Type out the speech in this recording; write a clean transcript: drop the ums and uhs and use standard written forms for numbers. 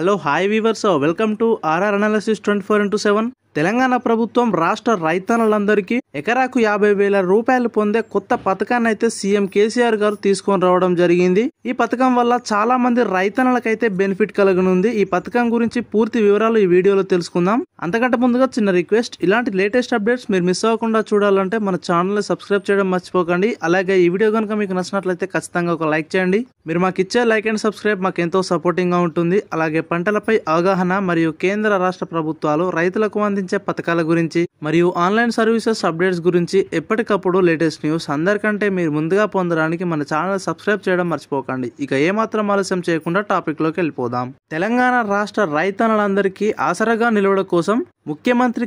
Hello hi viewers, welcome to RR analysis 24x7. Telangana ప్రభుత్వం రాష్ట్ర రైతన్నలందరికీ ఎకరాకు 50,000 రూపాయలు పొందే కొత్త పథకాన్ని అయితే సీఎం కేసీఆర్ గారు తీసుకొని రావడం జరిగింది. ఈ పథకం వల్ల చాలా మంది రైతన్నలకైతే బెనిఫిట్ కలగనుంది. ఈ పథకం గురించి పూర్తి వివరాలు ఈ వీడియోలో తెలుసుకుందాం. అంతకంటే ముందుగా చిన్న రిక్వెస్ట్, ఇలాంటి లేటెస్ట్ అప్డేట్స్ మీరు మిస్ అవ్వకుండా చూడాలంటే మన ఛానల్ ని సబ్స్క్రైబ్ చేయడం మర్చిపోకండి. అలాగే ఈ వీడియో కనుక మీకు నచ్చినట్లయితే ఖచ్చితంగా ఒక లైక్ చేయండి. మీరు మాకు ఇచ్చే లైక్ అండ్ సబ్స్క్రైబ్ మాకు ఎంతో సపోర్టింగ్ గా ఉంటుంది. అలాగే పంటలపై అవగాహన మరియు కేంద్ర రాష్ట్ర ప్రభుత్వాలు రైతులకు అందించే పథకాల గురించి మరియు ఆన్లైన్ సర్వీసెస్ అప్డేట్స్ గురించి ఎప్పటికప్పుడు లేటెస్ట్ న్యూస్ అందరికంటే మీరు ముందుగా పొందడానికి మన ఛానల్ సబ్స్క్రైబ్ చేయడం మర్చిపోకండి. ఇక ఏమాత్రం ఆలస్యం చేయకుండా టాపిక్ లోకి వెళ్ళిపోదాం. తెలంగాణ రాష్ట్ర రైతన్నలందరికీ ఆసరాగా నిలవడం కోసం ముఖ్యమంత్రి